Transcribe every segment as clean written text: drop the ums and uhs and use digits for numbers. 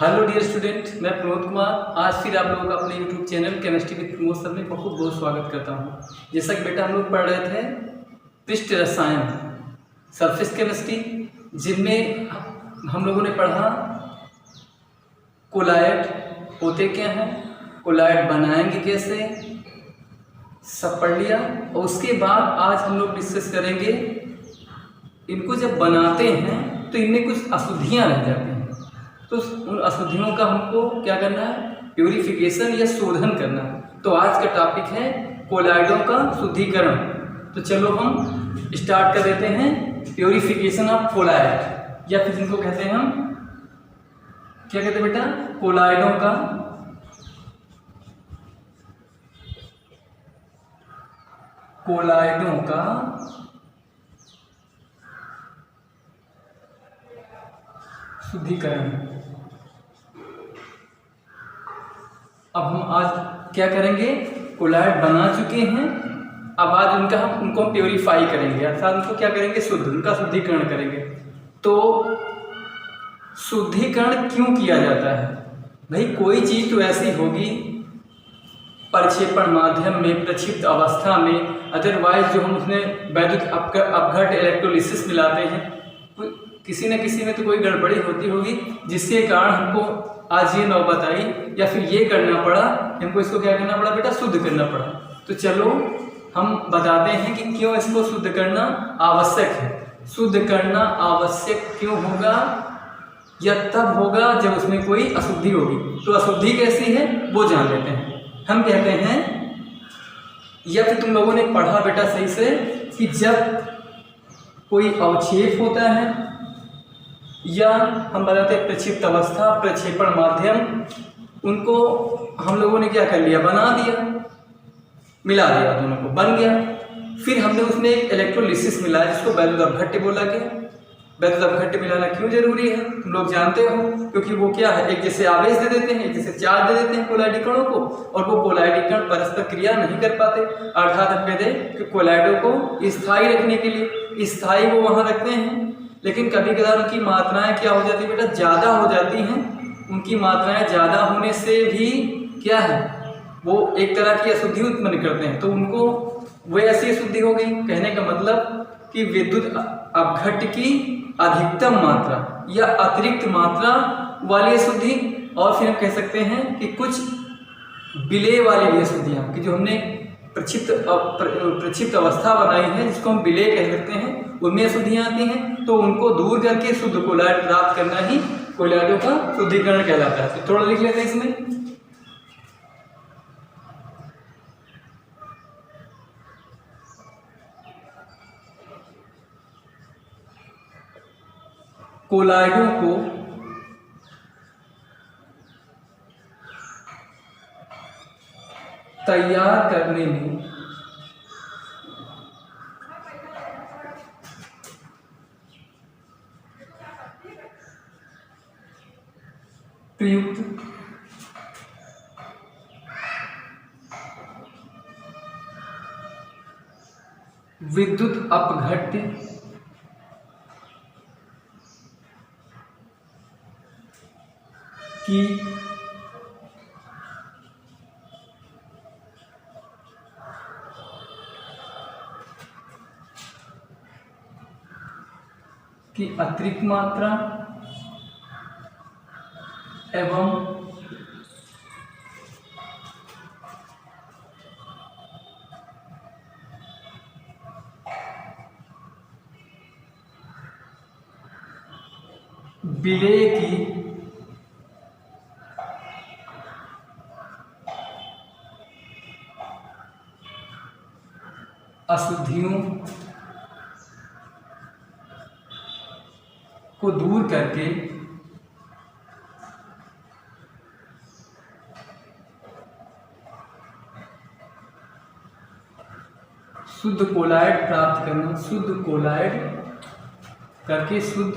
Hello dear student, मैं प्रमोद कुमार आज फिर आप लोगों का अपने YouTube channel chemistry with Pramod sir में बहुत बहुत स्वागत करता हूँ। जैसा कि बेटा हम लोग पढ़ रहे थे पृष्ठ रसायन सरफेस केमिस्ट्री, जिनमें हम लोगों ने पढ़ा कोलाइड होते क्या हैं, कोलाइड बनाएंगे कैसे, सब पढ़ लिया। और उसके बाद आज हम लोग डिस्कस करेंगे इनको जब बनाते हैं तो इनमें कुछ अशुद्धियाँ रह जाती हैं, तो उन अशुद्धियों का हमको क्या करना है, प्यूरिफिकेशन या शोधन करना है। तो आज का टॉपिक है कोलाइडों का शुद्धिकरण। तो चलो हम स्टार्ट कर देते हैं प्यूरिफिकेशन ऑफ कोलाइड, या फिर जिनको कहते हैं हम क्या कहते हैं बेटा, कोलाइडों का शुद्धिकरण। अब हम आज क्या करेंगे, कोलाइड बना चुके हैं, अब आज उनको प्योरीफाई करेंगे, अर्थात उनको क्या करेंगे, उनका शुद्धिकरण करेंगे। तो शुद्धिकरण क्यों किया जाता है भाई, कोई चीज़ तो ऐसी होगी प्रक्षेपण माध्यम में, प्रक्षिप्त अवस्था में, अदरवाइज जो हम उसमें वैद्युत अपघट इलेक्ट्रोलिसिस मिलाते हैं, किसी न किसी में तो कोई गड़बड़ी होती होगी जिसके कारण हमको आज ये नौबत आई, या फिर ये करना पड़ा, हमको इसको क्या करना पड़ा बेटा, शुद्ध करना पड़ा। तो चलो हम बताते हैं कि क्यों इसको शुद्ध करना आवश्यक है। शुद्ध करना आवश्यक क्यों होगा, या तब होगा जब उसमें कोई अशुद्धि होगी। तो अशुद्धि कैसी है वो जान लेते हैं। हम कहते हैं, या फिर तुम लोगों ने पढ़ा बेटा सही से, कि जब कोई अवक्षेप होता है या हम बताते हैं प्रक्षिप्त अवस्था, प्रक्षेपण माध्यम, उनको हम लोगों ने क्या कर लिया, बना दिया, मिला दिया, दोनों को बन गया। फिर हमने उसमें एक इलेक्ट्रोलिसिस मिलाया जिसको वैद्युत अपघट्य बोला गया। वैद्युत अपघट्य मिलाना क्यों जरूरी है तुम लोग जानते हो, क्योंकि वो क्या है, एक जैसे आवेश दे देते हैं, एक जैसे चार्ज दे देते हैं कोलाइड कणों को, और वो कोलाइड कण परस्पर क्रिया नहीं कर पाते। अर्थात हम कहते हैं कि कोलाइडों को स्थायी रखने के लिए स्थायी वो वहाँ रखते हैं, लेकिन कभी कभार उनकी मात्राएं क्या हो जाती है बेटा, ज़्यादा हो जाती हैं। उनकी मात्राएं ज़्यादा होने से भी क्या है, वो एक तरह की अशुद्धि उत्पन्न करते हैं। तो उनको वो ऐसी अशुद्धि हो गई। कहने का मतलब कि विद्युत अपघट्य की अधिकतम मात्रा या अतिरिक्त मात्रा वाली अशुद्धि, और फिर हम कह सकते हैं कि कुछ विलेय वाली भी अशुद्धियाँ, कि जो हमने प्रक्षिप्त अवस्था बनाई है जिसको हम विलेय कह सकते हैं, उनमें अशुद्धियाँ आती हैं। तो उनको दूर करके शुद्ध कोलाइड प्राप्त करना ही कोलाइडों का शुद्धिकरण कहलाता है। तो थोड़ा लिख लेते हैं इसमें, कोलाइडों को तैयार करने में प्रयुक्त विद्युत अपघट्य की अतिरिक्त मात्रा एवं विलेय की अशुद्धियों को दूर करके शुद्ध कोलाइड प्राप्त करना, शुद्ध कोलाइड करके शुद्ध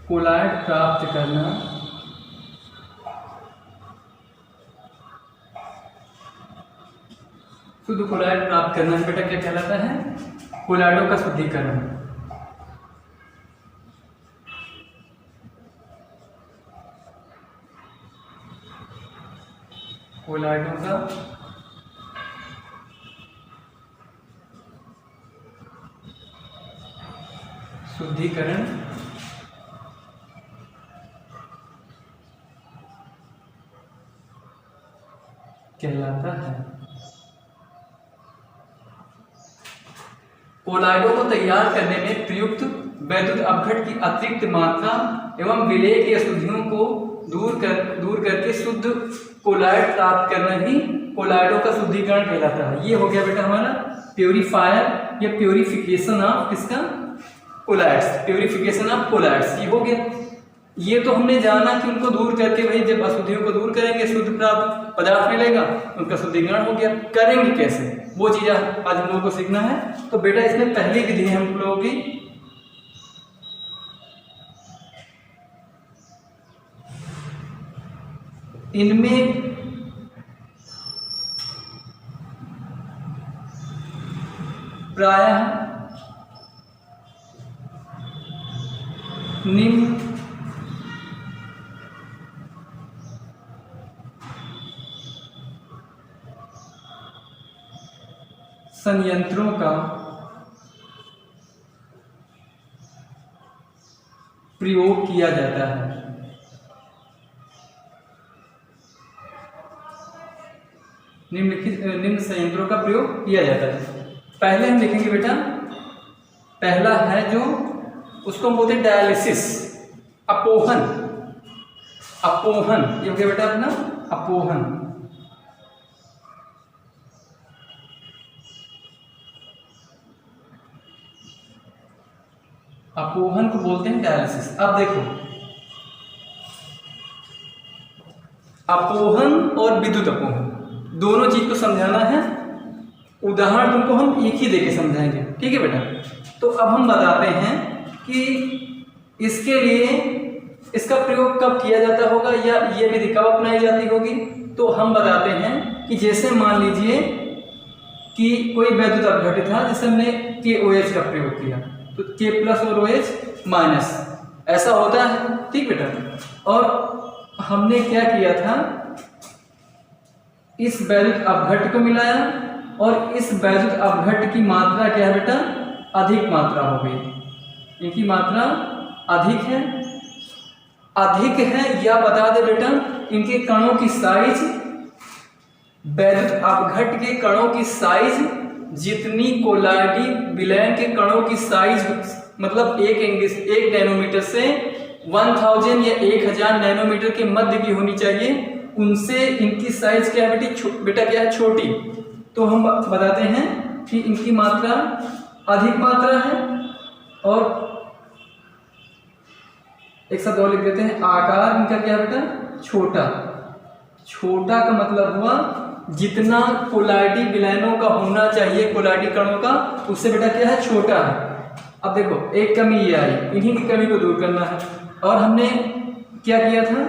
कोलाइड प्राप्त करना शुद्ध कोलाइड प्राप्त करना बेटा क्या कहलाता है, कोलाइडों का शुद्धिकरण। कोलाइडों का शुद्धिकरण कहलाता है। कोलाइडों को तैयार करने में प्रयुक्त वैद्युत अपघट की अतिरिक्त मात्रा एवं विलेय की अशुद्धियों को दूर करके शुद्ध कोलाइड प्राप्त करना ही कोलाइडों का शुद्धिकरण कहलाता है। ये हो गया बेटा हमारा प्योरीफायर या प्योरीफिकेशन ऑफ किसका, कोलाइड्स, प्योरीफिकेशन ऑफ कोलाइड्स, ये हो गया। ये तो हमने जाना कि उनको दूर करके भाई जब अशुद्धियों को दूर करेंगे शुद्ध प्राप्त पदार्थ मिलेगा, उनका शुद्धिकरण हो गया। करेंगे कैसे, वो चीज़ आज हम लोगों को सीखना है। तो बेटा इसमें पहली विधि है हम लोगों की इनमें प्रायः निम्न संयंत्रों का प्रयोग किया जाता है। निम्न संयंत्रों का प्रयोग किया जाता है। पहले हम देखेंगे बेटा, पहला है जो उसको हम बोलते हैं डायलिसिस, अपोहन। अपोहन ये हो गया बेटा अपना अपोहन। अपोहन को बोलते हैं डायलिसिस। अब देखो, अपोहन और विद्युत अपोहन दोनों चीज को समझाना है। उदाहरण तुमको हम एक ही देके समझाएंगे, ठीक है बेटा। तो अब हम बताते हैं कि इसके लिए इसका प्रयोग कब किया जाता होगा या ये विधि कब अपनाई जाती होगी। तो हम बताते हैं कि जैसे मान लीजिए कि कोई वैद्युत अपघटित था, जैसे हमने KOH का प्रयोग किया, तो K+ और OH माइनस ऐसा होता है, ठीक बेटा। और हमने क्या किया था, इस वैद्युत अपघट को मिलाया और इस वैद्युत अपघट की मात्रा क्या है बेटा, अधिक मात्रा हो गई। इनकी मात्रा अधिक है, अधिक है या बता दे बेटा इनके कणों की साइज, वैद्युत अपघट के कणों की साइज जितनी कोलाइडी विलयन के कणों की साइज, मतलब 1 नैनोमीटर से 1000 या 1000 नैनोमीटर के मध्य की होनी चाहिए, उनसे इनकी साइज क्या है बेटा क्या है, छोटी। तो हम बताते हैं कि इनकी मात्रा अधिक मात्रा है। और एक शब्द और लिख देते हैं, आकार इनका क्या है बेटा, छोटा। छोटा का मतलब हुआ जितना कोलाइडी विलयनों का होना चाहिए, कोलाइडी कणों का, उससे बेटा क्या है, छोटा है। अब देखो एक कमी ये आई, इन्हीं की कमी को दूर करना है। और हमने क्या किया था,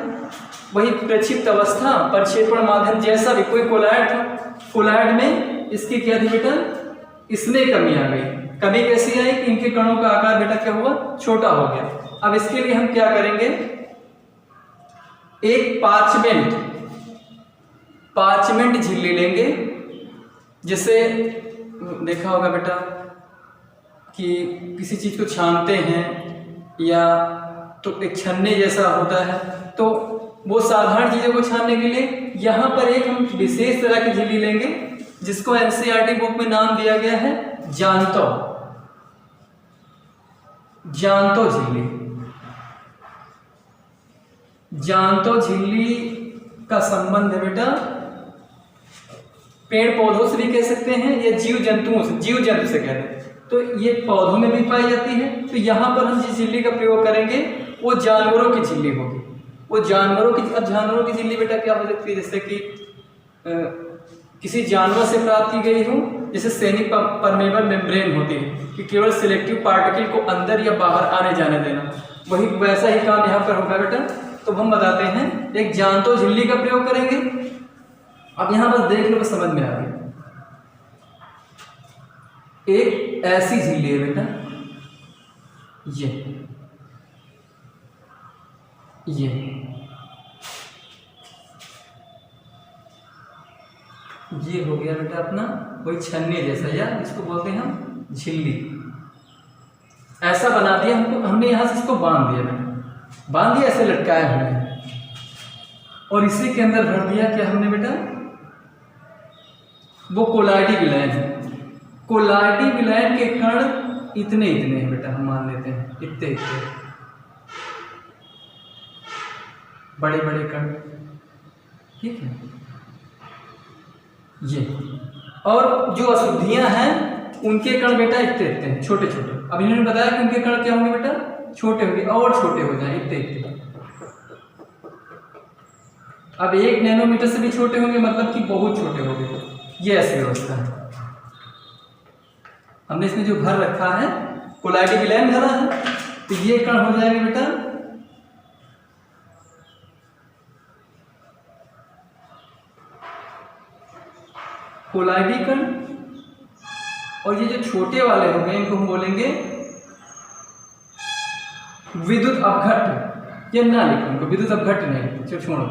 वही प्रक्षिप्त अवस्था प्रक्षेपण माध्यम जैसा भी कोई कोलाइड था, कोलाइड में इसकी क्या थी बेटा, इसमें कमी आ गई। कमी कैसी आई कि इनके कणों का आकार बेटा क्या हुआ, छोटा हो गया। अब इसके लिए हम क्या करेंगे, एक पार्चमेंट झिल्ली लेंगे। जैसे देखा होगा बेटा कि किसी चीज को छानते हैं या तो एक छन्ने जैसा होता है, तो वो साधारण चीजों को छानने के लिए यहाँ पर एक हम विशेष तरह की झिल्ली लेंगे, जिसको NCERT बुक में नाम दिया गया है जानतो झिल्ली। जानतो झिल्ली का संबंध है बेटा पेड़ पौधों से भी कह सकते हैं या जीव जंतुओं से, जीव जंतु से कहते हैं, तो ये पौधों में भी पाई जाती है। तो यहाँ पर हम जिस झिल्ली का प्रयोग करेंगे वो जानवरों की झिल्ली होगी। वो जानवरों की, अब जानवरों की झिल्ली बेटा क्या हो सकती है, जैसे कि किसी जानवर से प्राप्त की गई हो, जैसे सेमी परमेबल मेम्ब्रेन होती है कि केवल सिलेक्टिव पार्टिकल को अंदर या बाहर आने जाने देना, वही वैसा ही काम यहाँ पर होगा बेटा। तो हम बताते हैं एक जानतो झिल्ली का प्रयोग करेंगे। अब यहाँ बस देख लो, समझ में आ गया। एक ऐसी झिल्ली है बेटा, ये हो गया बेटा अपना कोई छन्ने जैसा, या इसको बोलते हैं हम झिल्ली। ऐसा बना दिया हमने यहाँ से इसको बांध दिया बेटा, बांध दिया ऐसे लटकाया हमने, और इसी के अंदर भर दिया क्या हमने बेटा, वो कोलाइडी विलयन है। कोलाइडी विलयन के कण इतने इतने हैं बेटा, हम मान लेते हैं इतने इतने बड़े बड़े कण, ठीक है ये। और जो अशुद्धियां हैं उनके कण बेटा इतने इतने हैं, छोटे छोटे। अब इन्होंने बताया कि उनके कण क्या होंगे बेटा, छोटे होंगे और छोटे हो जाएं इतने इतने। अब 1 नैनोमीटर से भी छोटे होंगे, मतलब कि बहुत छोटे होंगे। ये ऐसी व्यवस्था है। हमने इसमें जो भर रखा है कोलाइडी विलयन भरा है, तो ये कण हो जाएंगे बेटा कोलाइडी कण, और ये जो छोटे वाले हो गए इनको हम बोलेंगे विद्युत अपघट्ट। ये ना लिखो इनको, विद्युत अपघट्ट नहीं, चलो छोड़ो।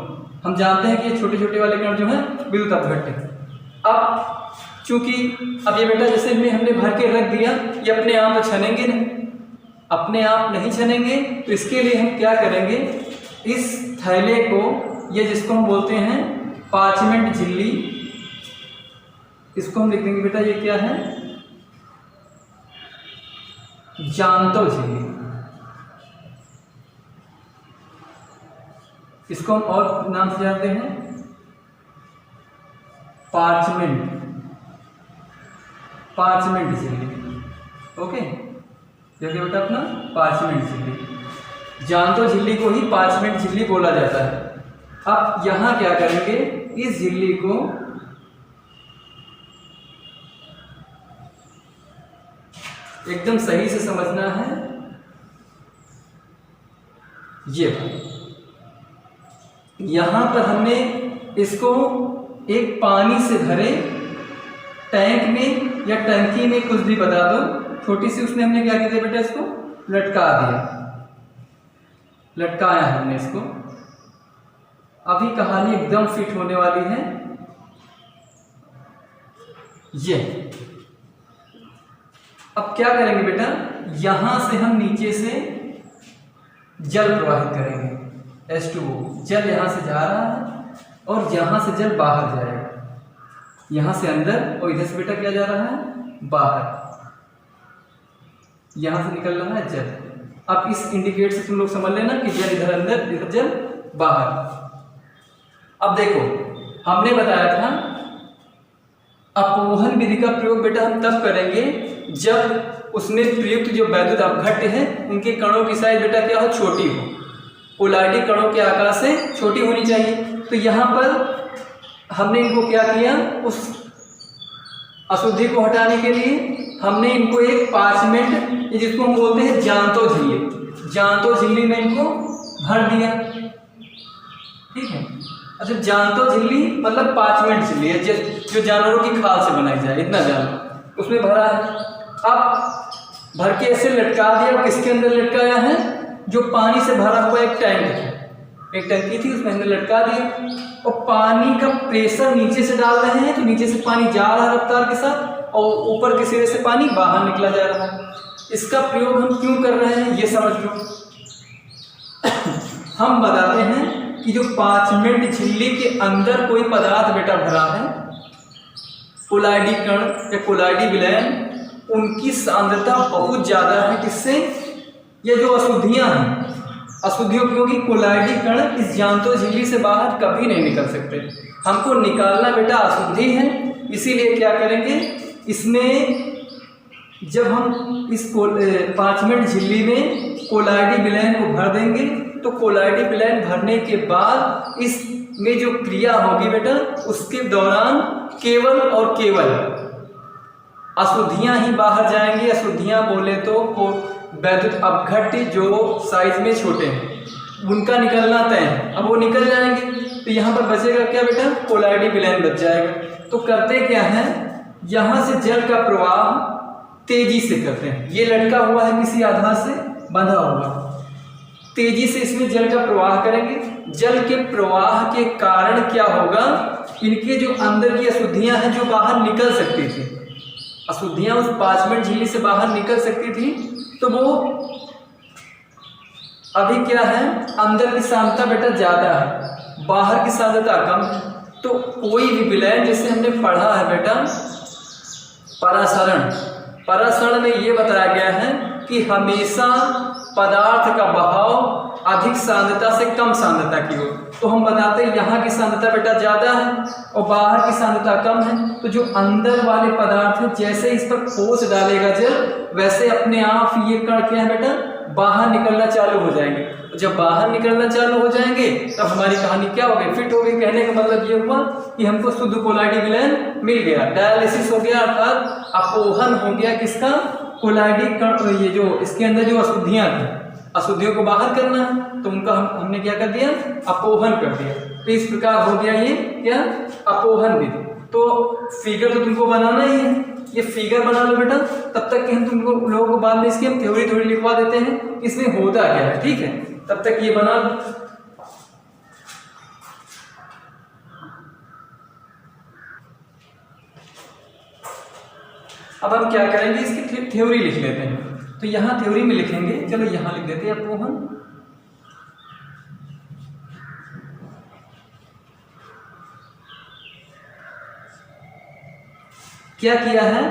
हम जानते हैं कि ये छोटे छोटे वाले कण जो है विद्युत अपघट्ट है। अब चूंकि अब ये बेटा जैसे हमने भर के रख दिया, ये अपने आप तो छनेंगे नहीं, अपने आप नहीं छनेंगे। तो इसके लिए हम क्या करेंगे, इस थैले को, ये जिसको हम बोलते हैं पार्चमेंट झिल्ली, इसको हम लिख देंगे बेटा, ये क्या है, जांतो झिल्ली। इसको हम और नाम से जानते हैं पार्चमेंट झिल्ली। ओके, देखिए बेटा अपना पार्चमेंट झिल्ली, जांतो झिल्ली को ही पार्चमेंट झिल्ली बोला जाता है। अब यहां क्या करेंगे, इस झिल्ली को एकदम सही से समझना है। ये यहां पर हमने इसको एक पानी से भरे टैंक में या टंकी में, कुछ भी बता दो, छोटी सी, उसमें हमने क्या किया बेटा, इसको लटका दिया, लटकाया हमने इसको। अभी कहानी एकदम फिट होने वाली है। ये अब क्या करेंगे बेटा, यहां से हम नीचे से जल प्रवाहित करेंगे, H2O। जल यहां से जा रहा है और यहां से जल बाहर जाएगा, यहां से अंदर, और इधर से बेटा क्या जा रहा है, बाहर। यहां से निकल रहा है जल। अब इस इंडिकेट से तुम लोग समझ लेना कि जल इधर अंदर, इधर जल बाहर। अब देखो, हमने बताया था अपोहन विधि का प्रयोग बेटा हम तब करेंगे जब उसमें प्रयुक्त जो वैद्युत अपघट्ट है उनके कणों की साइज बेटा क्या हो, छोटी हो। कोलाइडी कणों के आकार से छोटी होनी चाहिए। तो यहाँ पर हमने इनको क्या किया, उस अशुद्धि को हटाने के लिए हमने इनको एक पार्चमेंट, जिसको हम बोलते हैं जांतो झिल्ली, जांतो झिल्ली में इनको भर दिया। ठीक है, अच्छा, जांतो झिल्ली मतलब पार्चमेंट झिल्ली है जो जानवरों की खाल से बनाई जाए, इतना जानवर उसमें भरा है। अब भर के ऐसे लटका दिया। किसके अंदर लटकाया है, जो पानी से भरा हुआ एक टैंक है, एक टंकी थी, उसमें हमने लटका दिया। और पानी का प्रेशर नीचे से डाल रहे हैं, तो नीचे से पानी जा रहा है रफ्तार के साथ, और ऊपर के सिरे से पानी बाहर निकला जा रहा है। इसका प्रयोग हम क्यों कर रहे हैं ये समझ लो। हम बताते हैं कि जो पार्चमेंट झिल्ली के अंदर कोई पदार्थ बेटा भरा है, कोलाइडी कण या कोलाइडी विलयन, उनकी सांद्रता बहुत ज़्यादा है। किससे, ये जो अशुद्धियाँ हैं, अशुद्धियों क्योंकि कोलाइडी कण इस जांतो झिल्ली से बाहर कभी नहीं निकल सकते। हमको निकालना बेटा अशुद्धि है, इसीलिए क्या करेंगे, इसमें जब हम इस पार्चमेंट झिल्ली में कोलाइडी विलयन को भर देंगे, तो कोलाइडी विलयन भरने के बाद इसमें जो क्रिया होगी बेटा, उसके दौरान केवल और केवल अशुद्धियाँ ही बाहर जाएंगी। अशुद्धियाँ बोले तो वैद्युत अपघट्ट जो साइज में छोटे हैं, उनका निकलना तय है। अब वो निकल जाएंगे तो यहाँ पर बचेगा क्या बेटा, कोलाइडी विलयन बच जाएगा। तो करते क्या है, यहाँ से जल का प्रवाह तेजी से करते हैं। ये लटका हुआ है किसी आधार से बंधा हुआ, तेजी से इसमें जल का प्रवाह करेंगे। जल के प्रवाह के कारण क्या होगा, इनके जो अंदर की अशुद्धियां हैं जो बाहर निकल सकती थी, अशुद्धियां उस 5 मिनट झिल्ली से बाहर निकल सकती थी, तो वो अभी क्या है, अंदर की सांद्रता बेटा ज़्यादा है, बाहर की सांद्रता कम है। तो कोई भी विलयन, जैसे हमने पढ़ा है बेटा परासरण, परासरण में ये बताया गया है कि हमेशा पदार्थ का बहाव अधिक सांद्रता से कम सांद्रता की हो। तो हम बताते हैं यहाँ की सांद्रता बेटा ज़्यादा है और बाहर की सांद्रता कम है, तो जो अंदर वाले पदार्थ है जैसे इस पर ठोस डालेगा जल, वैसे अपने आप ये कण क्या है बेटा बाहर निकलना चालू हो जाएंगे। जब बाहर निकलना चालू हो जाएंगे तब हमारी कहानी क्या हो गई, फिट हो गई। कहने का मतलब ये हुआ कि हमको शुद्ध कोलाइडी विलयन मिल गया, डायलिसिस हो गया, अर्थात अपोहन हो गया किसका, कोलाइडी कण। ये जो इसके अंदर जो अशुद्धियां थी, अशुद्धियों को बाहर करना है, तो उनका हमने क्या कर दिया, अपोहन कर दिया। तो इस प्रकार हो गया ये क्या, अपोहन विधि। तो फिगर तो तुमको बनाना ही है, ये फिगर बना लो बेटा, तब तक कि हम तुमको लोगों को बाद में इसकी हम थ्योरी थोड़ी लिखवा देते हैं इसमें होता क्या है, ठीक है, तब तक ये बना लो। अब हम क्या करेंगे, इसकी थ्योरी लिख लेते हैं। तो यहाँ थ्योरी में लिखेंगे, चलो यहाँ लिख देते हैं अपोहन। क्या किया है,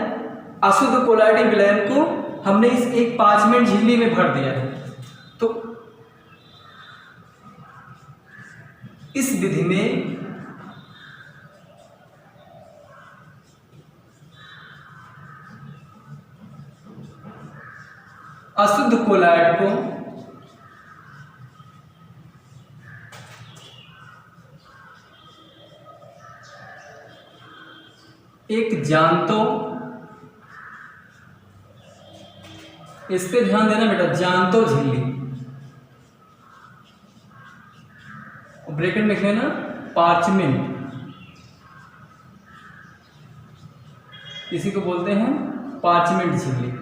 अशुद्ध कोलाइडी विलयन को हमने इस एक 5 मिनट झिल्ली में भर दिया है। तो इस विधि में अशुद्ध कोलाइड को एक जानतो, इस पे ध्यान देना बेटा, जानतो झिल्ली, ब्रैकेट में लिख लेना पार्चमेंट, इसी को बोलते हैं पार्चमेंट झिल्ली।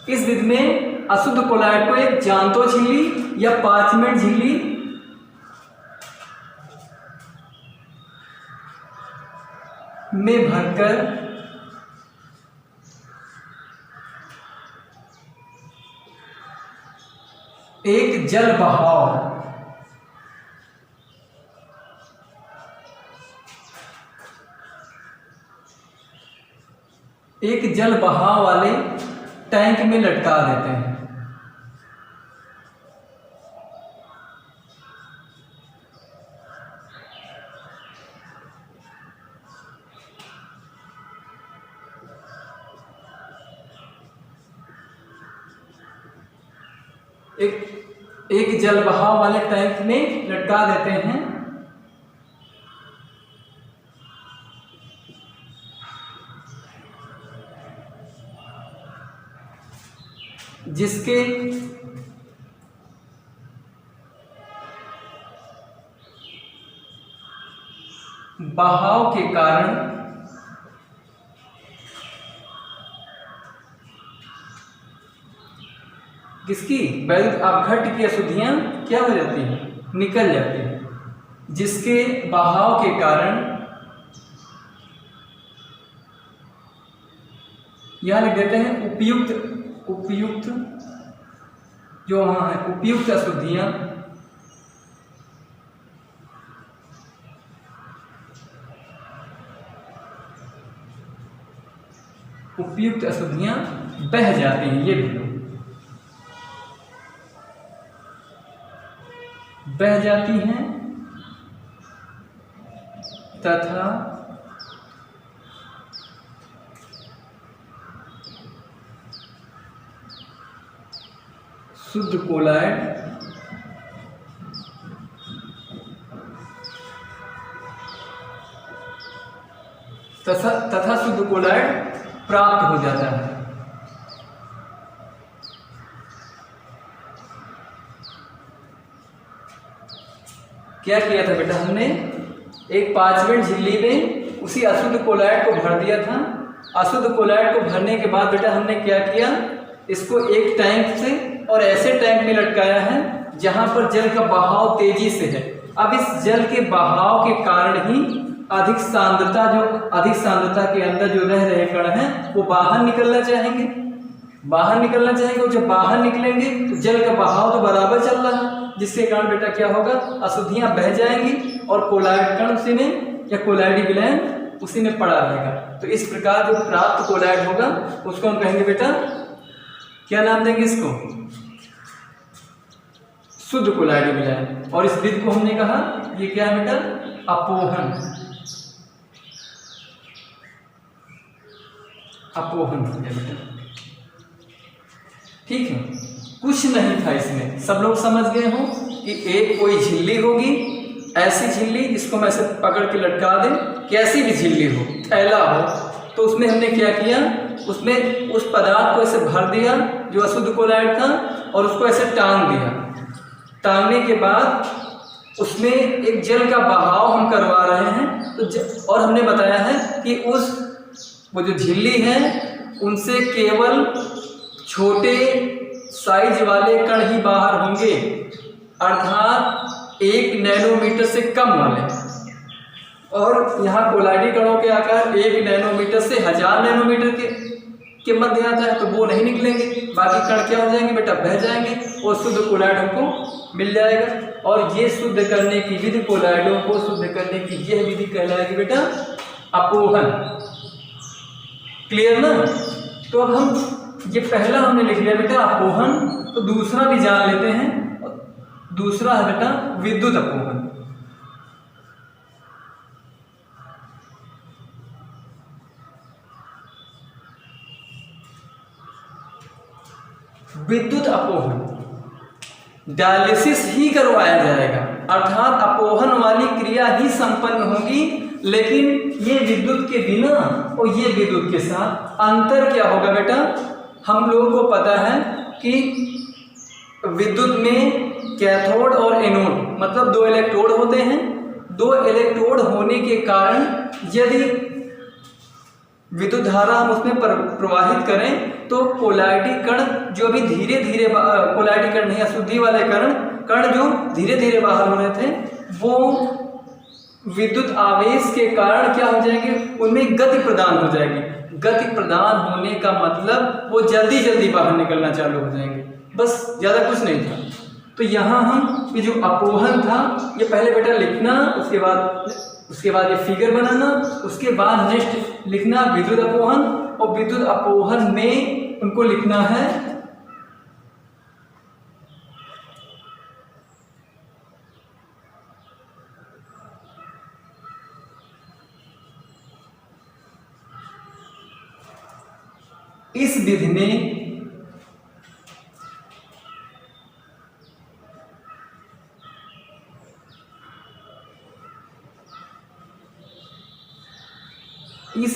इस विधि में अशुद्ध कोलाइड को एक जानतो झिल्ली या पार्चमेंट झिल्ली में भरकर एक जल बहाव वाले टैंक में लटका देते हैं। एक जल बहाव वाले टैंक में लटका देते हैं, जिसके बहाव के कारण किसकी, वैद्युत अपघट्ट की अशुद्धियां क्या हो जाती हैं, निकल जाती हैं, जिसके बहाव के कारण यहां लिख देते हैं उपयुक्त जो वहां है, उपयुक्त अशुद्धियां बह जाती हैं, ये भी बह जाती हैं तथा शुद्ध कोलाइड तथा शुद्ध कोलाइड प्राप्त हो जाता है। क्या किया था बेटा, हमने एक 5 मिनट झिल्ली में उसी अशुद्ध कोलॉइड को भर दिया था। अशुद्ध कोलॉइड को भरने के बाद बेटा हमने क्या किया, इसको एक टैंक से और ऐसे टैंक में लटकाया है जहां पर जल का बहाव तेजी से है। अब इस जल के बहाव के कारण ही अधिक सांद्रता के अंदर जो रह रहे कण हैं वो बाहर निकलना चाहेंगे। और जब बाहर निकलेंगे तो जल का बहाव तो बराबर चल रहा है, जिसके कारण बेटा क्या होगा, अशुद्धियां बह जाएंगी और कोलॉइड कण उसी में या कोलॉइडी विलयन उसी में पड़ा रहेगा। तो इस प्रकार जो प्राप्त कोलॉइड होगा उसको हम कहेंगे बेटा, क्या नाम देंगे इसको, शुद्ध कोलॉइडी विलयन। और इस विधि को हमने कहा ये क्या है बेटा, अपोहन हो गया बेटा। ठीक है, कुछ नहीं था इसमें, सब लोग समझ गए हो कि एक कोई झिल्ली होगी, ऐसी झिल्ली जिसको मैं ऐसे पकड़ के लटका दें, कैसी भी झिल्ली हो, थैला हो, तो उसमें हमने क्या किया, उसमें उस पदार्थ को ऐसे भर दिया जो अशुद्ध कोलॉइड था और उसको ऐसे टांग दिया। टांगने के बाद उसमें एक जल का बहाव हम करवा रहे हैं तो और हमने बताया है कि वो जो झिल्ली है उनसे केवल छोटे साइज वाले कण ही बाहर होंगे, अर्थात 1 नैनोमीटर से कम वाले। और यहाँ कोलॉइडी कणों के आकार 1 नैनोमीटर से 1000 नैनोमीटर के मध्य आता है, तो वो नहीं निकलेंगे। बाकी कण क्या हो जाएंगे बेटा, बह जाएंगे और शुद्ध कोलॉइड हमको मिल जाएगा। और ये शुद्ध करने की विधि, कोलॉइडों को शुद्ध करने की यह विधि कहलाएगी बेटा अपोहन। क्लियर ना? तो अब हम ये पहला हमने लिख लिया बेटा अपोहन, तो दूसरा भी जान लेते हैं। दूसरा है बेटा विद्युत अपोहन। विद्युत अपोहन डायलिसिस ही करवाया जाएगा, अर्थात अपोहन वाली क्रिया ही संपन्न होगी, लेकिन ये विद्युत के बिना और ये विद्युत के साथ। अंतर क्या होगा बेटा, हम लोगों को पता है कि विद्युत में कैथोड और एनोड मतलब 2 इलेक्ट्रोड होते हैं। 2 इलेक्ट्रोड होने के कारण यदि विद्युत धारा हम उसमें प्रवाहित करें तो कोलॉइडी कण जो भी धीरे धीरे, कोलॉइडी कण नहीं, अशुद्धि वाले कण जो धीरे धीरे बाहर हो रहे थे, वो विद्युत आवेश के कारण क्या हो जाएंगे, उनमें गति प्रदान हो जाएगी। गति प्रदान होने का मतलब वो जल्दी जल्दी बाहर निकलना चालू हो जाएंगे, बस, ज़्यादा कुछ नहीं था। तो यहाँ हम ये जो अपोहन था ये पहले बेटा लिखना, उसके बाद ये फिगर बनाना, उसके बाद नेक्स्ट लिखना विद्युत अपोहन, और विद्युत अपोहन में उनको लिखना है इस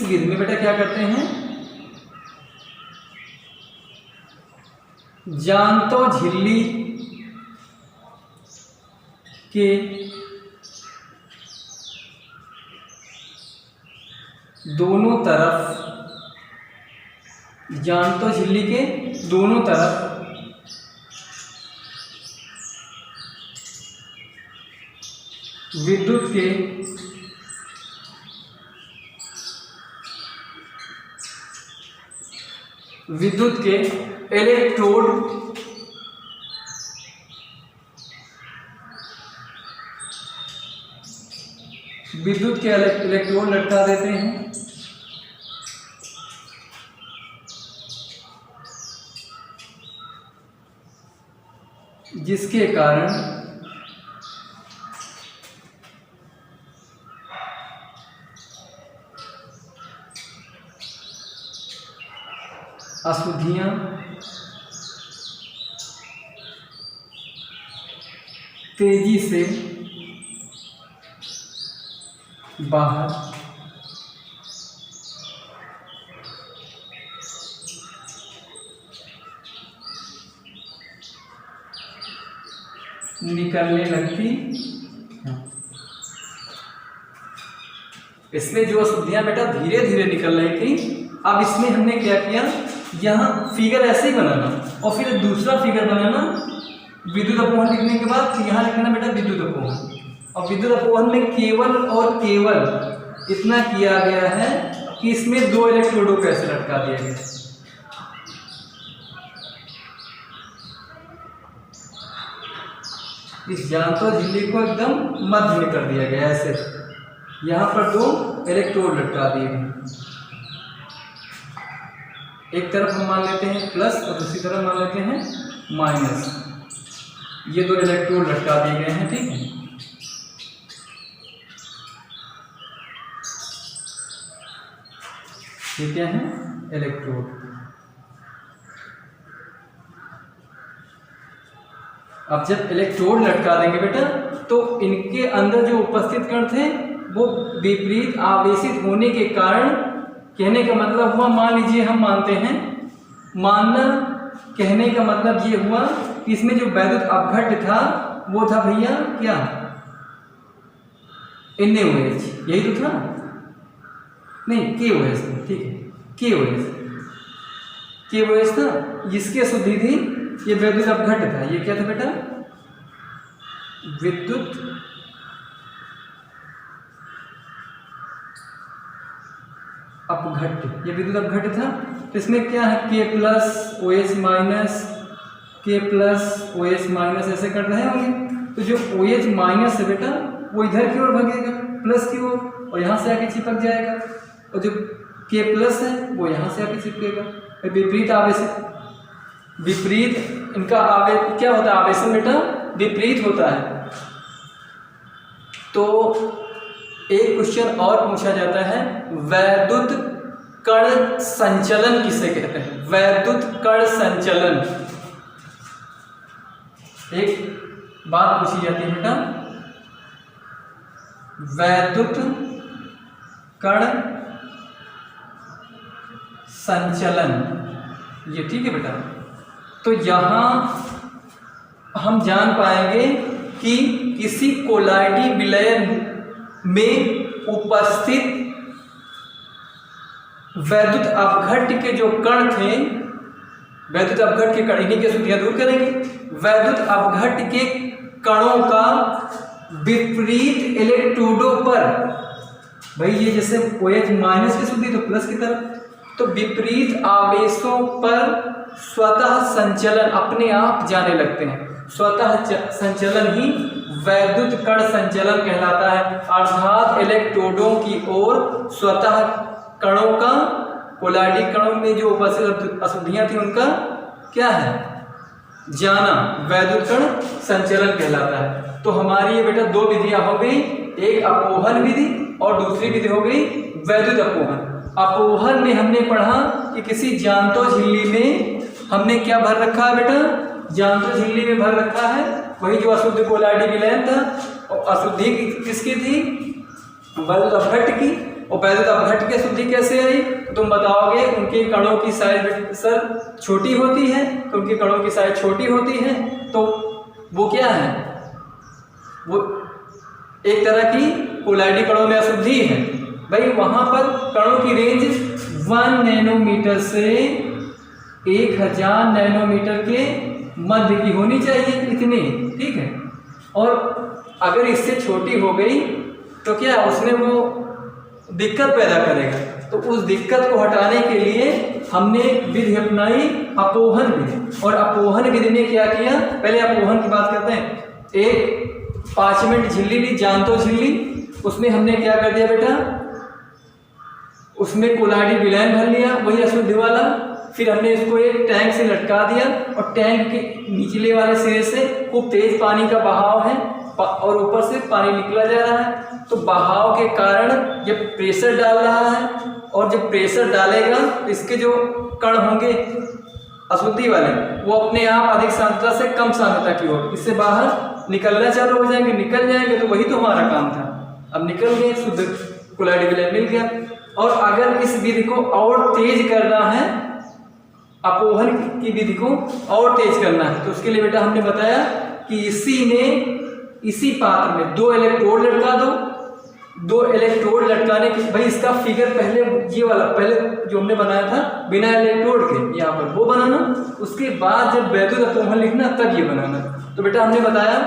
विधि में बेटा क्या करते हैं, जानतो झिल्ली के दोनों तरफ, जानतो झिल्ली के दोनों तरफ विद्युत के इलेक्ट्रोड लटका देते हैं, जिसके कारण अशुद्धियां तेजी से बाहर निकलने लगती। इसमें जो अशुद्धियाँ बेटा धीरे धीरे निकल रही थी, अब इसमें हमने क्या किया, यहाँ फिगर ऐसे ही बनाना और फिर दूसरा फिगर बनाना विद्युत अपवहन लिखने के बाद यहाँ लिखना बेटा विद्युत अपवहन। और विद्युत अपवहन में केवल और केवल इतना किया गया है कि इसमें 2 इलेक्ट्रोडों को ऐसे लटका दिया गया। इस जानतो झिल्ली को एकदम मध्य में कर दिया गया ऐसे, यहाँ पर 2 इलेक्ट्रोड लटका दिए गए। एक तरफ हम मान लेते हैं प्लस और दूसरी तरफ मान लेते हैं माइनस। ये 2 इलेक्ट्रोड लटका दिए गए हैं, ठीक है। ये क्या है, इलेक्ट्रोड। अब जब इलेक्ट्रोड लटका देंगे बेटा तो इनके अंदर जो उपस्थित कण थे वो विपरीत आवेशित होने के कारण, कहने का मतलब हुआ, मान लीजिए हम मानते हैं, मानना कहने का मतलब ये हुआ कि इसमें जो वैद्युत अपघट्य था वो था भैया क्या, NaOH, यही तो था, नहीं KOH था, ठीक है, KOH था, जिसकी अशुद्धि थी ये वैद्युत अपघट्य था। ये क्या था बेटा, विद्युत अपघट्य, ये विद्युत अपघट्य था। तो इसमें क्या है, K+OH- ऐसे कर रहे होंगे। तो जो OH- है बेटा वो इधर की ओर भागेगा प्लस की ओर और यहाँ से आके चिपक जाएगा, और जो K+ है वो यहाँ से आके चिपकेगा। विपरीत आवेश, विपरीत इनका आवेश क्या होता है, आवेशन बेटा विपरीत होता है। तो एक क्वेश्चन और पूछा जाता है, वैद्युत कण संचलन किसे कहते हैं, वैद्युत कण संचलन। एक बात पूछी जाती है बेटा, वैद्युत कण संचलन, ये ठीक है बेटा। तो यहां हम जान पाएंगे कि किसी कोलाइडी विलयन में उपस्थित वैद्युत अपघट्य के जो कण थे, वैद्युत अपघट्य के कण, इन्हीं की अशुद्धियां दूर करेंगे। वैद्युत अपघट्य के कणों का विपरीत इलेक्ट्रोडों पर, भाई ये जैसे OH- की अशुद्धि तो प्लस की तरफ, तो विपरीत आवेशों पर स्वतः संचलन अपने आप जाने लगते हैं। स्वतः संचलन ही वैद्युत कण संचलन कहलाता है, अर्थात इलेक्ट्रोडों की ओर स्वतः कणों का, कोलाइडी कणों में जो उपस्थित अशुद्धियां थी उनका क्या है, जाना, वैद्युत कण संचलन कहलाता है। तो हमारी ये बेटा 2 विधियां हो गई, एक अपवहन विधि और दूसरी विधि हो गई वैद्युत अपवहन। अपवहन में हमने पढ़ा कि किसी जानतो झिल्ली में हमने क्या भर रखा है बेटा, जानतो झिल्ली में भर रखा है वही जो अशुद्ध कोलाइडी विलयन था, और अशुद्धि किसकी थी, वैद्युत अपघट्य की। और वैद्युत अपघट्य की अशुद्धि कैसे आई, तुम बताओगे, उनके कणों की साइज सर छोटी होती है, तो उनके कणों की साइज छोटी होती है, तो वो क्या है, वो एक तरह की कोलाइडी कणों में अशुद्धि है। भाई वहां पर कणों की रेंज 1 नैनोमीटर से 1000 नैनोमीटर के मध्य की होनी चाहिए, इतनी, ठीक है। और अगर इससे छोटी हो गई तो क्या उसमें वो दिक्कत पैदा करेगा। तो उस दिक्कत को हटाने के लिए हमने विधि अपनाई अपवहन विधि। और अपवहन विधि ने क्या किया, पहले अपवहन की बात करते हैं। एक 5 मिनट झिल्ली ली, जानतो झिल्ली, उसमें हमने क्या कर दिया बेटा, उसमें कोलाइडी विलयन भर लिया, वही अशुद्धि वाला। फिर हमने इसको एक टैंक से लटका दिया और टैंक के निचले वाले सिरे से खूब तेज पानी का बहाव है और ऊपर से पानी निकला जा रहा है। तो बहाव के कारण ये प्रेशर डाल रहा है, और जब प्रेशर डालेगा तो इसके जो कण होंगे अशुद्धि वाले वो अपने आप अधिक सांद्रता से कम सांद्रता की ओर इससे बाहर निकलना चालू हो जाएंगे, निकल जाएंगे। तो वही तो हमारा काम था, अब निकल गए, शुद्ध कोलाइडी विलयन मिल गया। और अगर इस विधि को और तेज करना है, अपवहन की विधि को और तेज करना है, तो उसके लिए बेटा हमने बताया कि इसी पात्र में 2 इलेक्ट्रोड लटका दो, दो इलेक्ट्रोड लटकाने की, भाई इसका फिगर पहले ये वाला पहले जो हमने बनाया था बिना इलेक्ट्रोड के, यहाँ पर वो बनाना, उसके बाद जब वैद्युत अपोहन लिखना तब ये बनाना। तो बेटा हमने बताया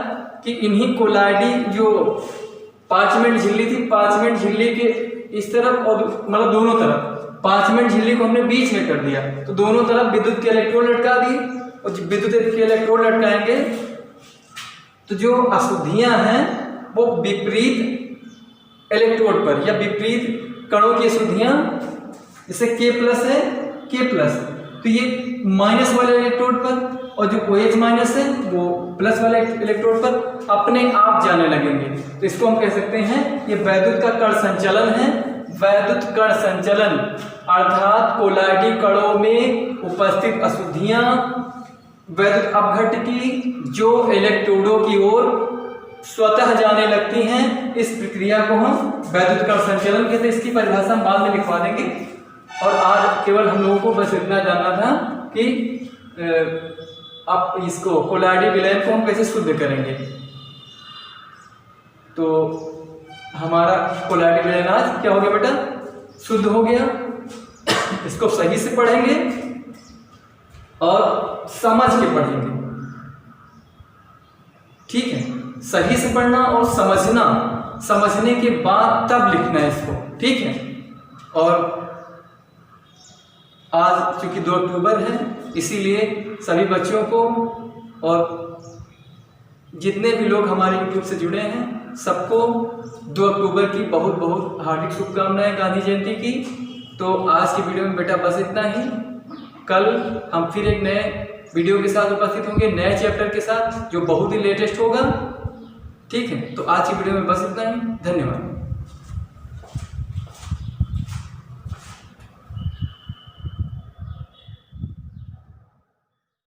कि इन्हीं कोलाइडी जो 5 मिनट झिल्ली थी, 5 मिनट झिल्ली के इस तरफ और मतलब दोनों तरफ 5 मिनट झिल्ली को हमने बीच में कर दिया, तो दोनों तरफ विद्युत के इलेक्ट्रोड लटका दिए। और जब विद्युत के इलेक्ट्रोड लटकाएंगे तो जो अशुद्धियां हैं वो विपरीत इलेक्ट्रोड पर या विपरीत कणों की अशुद्धियां, जैसे K+ है K+, तो ये माइनस वाले इलेक्ट्रोड पर, और जो OH- है वो प्लस वाले इलेक्ट्रोड पर अपने आप जाने लगेंगे। तो इसको हम कह सकते हैं ये वैद्युत का कण संचलन है। वैद्युत कण संचलन अर्थात कोलाइडी कणों में उपस्थित अशुद्धियां वैद्युत अपघट्ट की जो इलेक्ट्रोडों की ओर स्वतः जाने लगती हैं, इस प्रक्रिया को हम वैद्युत कण संचलन कहते हैं। इसकी परिभाषा हम बाद में लिखवा देंगे। और आज केवल हम लोगों को बस इतना जानना था कि आप इसको कोलाइडी विलयन को हम कैसे शुद्ध करेंगे। तो हमारा कोलाइडी विलयन आज क्या हो गया बेटा, शुद्ध हो गया। इसको सही से पढ़ेंगे और समझ के पढ़ेंगे, ठीक है। सही से पढ़ना और समझना, समझने के बाद तब लिखना है इसको, ठीक है। और आज चूंकि 2 अक्टूबर है, इसीलिए सभी बच्चों को और जितने भी लोग हमारे YouTube से जुड़े हैं सबको 2 अक्टूबर की बहुत बहुत हार्दिक शुभकामनाएं गांधी जयंती की। तो आज की वीडियो में बेटा बस इतना ही। कल हम फिर एक नए वीडियो के साथ उपस्थित होंगे, नए चैप्टर के साथ जो बहुत ही लेटेस्ट होगा, ठीक है। तो आज की वीडियो में बस इतना ही। धन्यवाद।